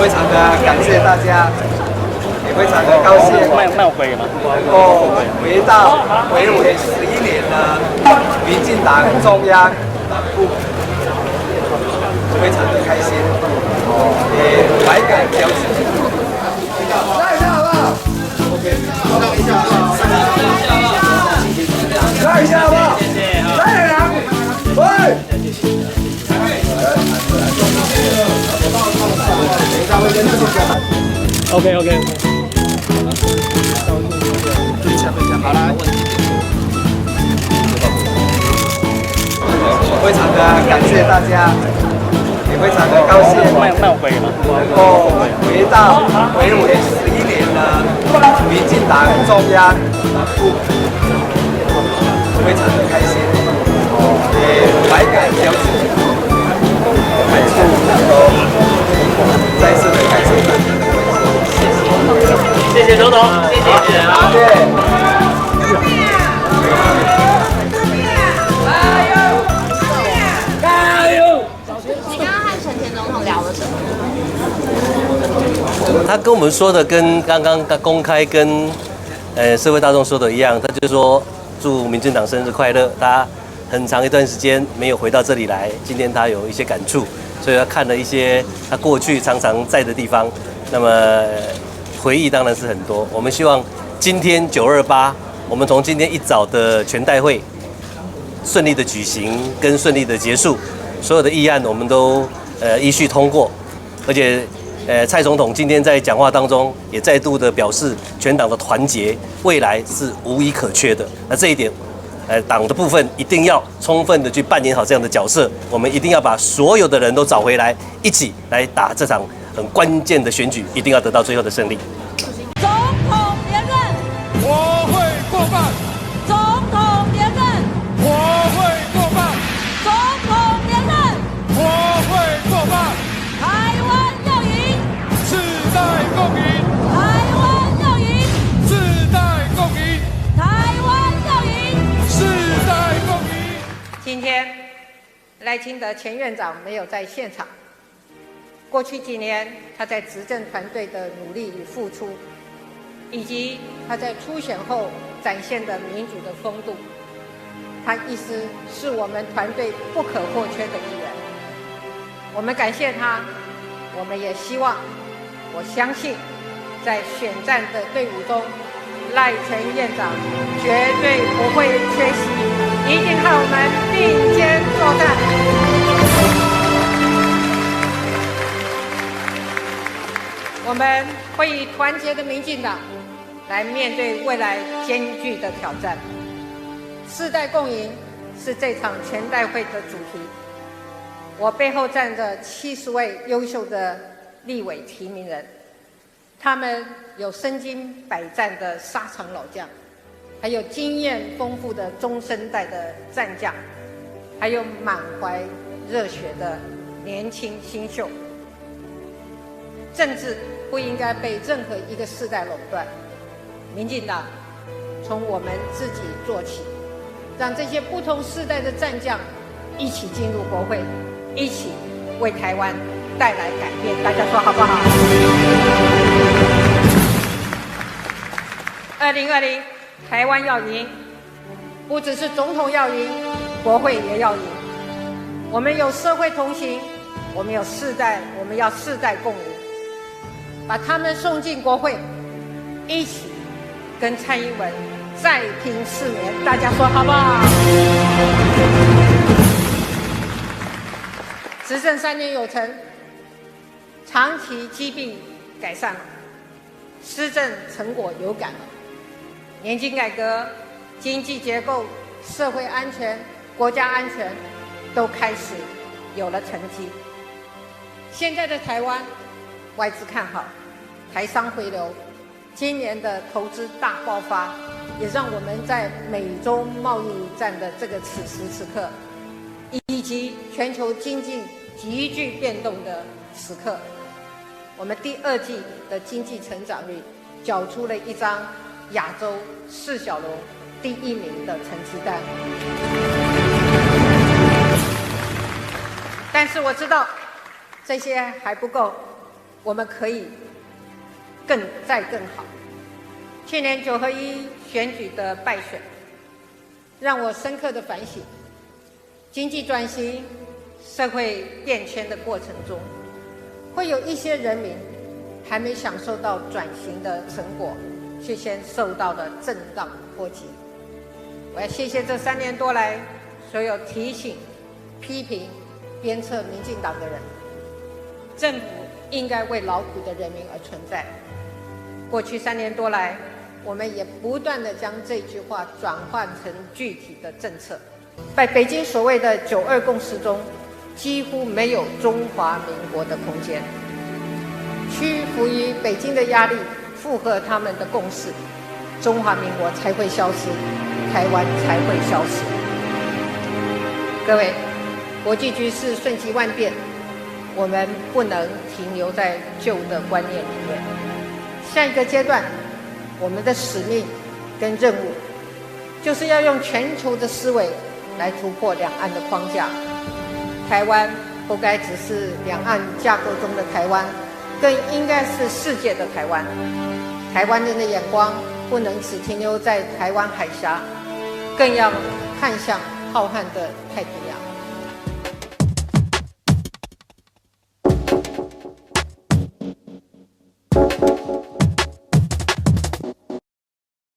非常的感谢大家，也非常的高兴能够回到回违11年的民进党中央党部，非常的开心，也百感交集。来一下好不好 ？OK， 让一下好不好？让一下好不好？来两个，喂。OK， 好了。非常的感谢大家，也非常的高兴能够回到回违11年的民进党中央党部，非常的开心，也百感交集。再次的感谢大家的关心，谢谢总统，谢谢。他跟我们说的跟刚刚公开跟社会大众说的一样，他就说祝民进党生日快乐。他很长一段时间没有回到这里来，今天他有一些感触，所以他看了一些他过去常常在的地方，那么回忆当然是很多。我们希望今天928，我们从今天一早的全代会顺利的举行跟顺利的结束，所有的议案我们都依序通过，而且蔡总统今天在讲话当中也再度的表示全党的团结，未来是无以可缺的。那这一点，党的部分一定要充分的去扮演好这样的角色，我们一定要把所有的人都找回来，一起来打这场很关键的选举，一定要得到最后的胜利。总统连任，我会过半。总统连任，我会过半。总统连任，我会过半。台湾要赢，世代共赢。台湾要赢，世代共赢。台湾要赢，世代共赢。今天赖清德前院长没有在现场。过去几年，他在执政团队的努力与付出，以及他在初选后展现的民主的风度，他一直是我们团队不可或缺的一员。我们感谢他，我们也希望，我相信，在选战的队伍中，赖前院长绝对不会缺席，一定和我们并肩作战。我们会以团结的民进党来面对未来艰巨的挑战。世代共赢是这场全代会的主题。我背后站着70位优秀的立委提名人，他们有身经百战的沙场老将，还有经验丰富的中生代的战将，还有满怀热血的年轻新秀。政治不应该被任何一个世代垄断。民进党从我们自己做起，让这些不同世代的战将一起进入国会，一起为台湾带来改变。大家说好不好？2020，台湾要赢，不只是总统要赢，国会也要赢。我们有社会同行，我们有世代，我们要世代共赢。把他们送进国会，一起跟蔡英文再拼4年，大家说好不好？执政3年有成，长期积弊改善了，施政成果有感了，年金改革、经济结构、社会安全、国家安全都开始有了成绩。现在的台湾，外资看好，台商回流，今年的投资大爆发，也让我们在美中贸易战的这个此时此刻，以及全球经济急剧变动的时刻，我们第2季的经济成长率缴出了一张亚洲4小龙第1名的成绩单。但是我知道这些还不够，我们可以更好。去年9合1选举的败选，让我深刻的反省，经济转型、社会变迁的过程中，会有一些人民还没享受到转型的成果，却先受到了震荡波及。我要谢谢这3年多来所有提醒、批评、鞭策民进党的人。政府应该为劳苦的人民而存在。过去3年多来，我们也不断地将这句话转换成具体的政策。在北京所谓的9·2共识中，几乎没有中华民国的空间。屈服于北京的压力，附和他们的共识，中华民国才会消失，台湾才会消失。各位，国际局势瞬息万变，我们不能停留在旧的观念里面。下一个阶段，我们的使命跟任务，就是要用全球的思维来突破两岸的框架。台湾不该只是两岸架构中的台湾，更应该是世界的台湾。台湾人的眼光不能只停留在台湾海峡，更要看向浩瀚的太平洋。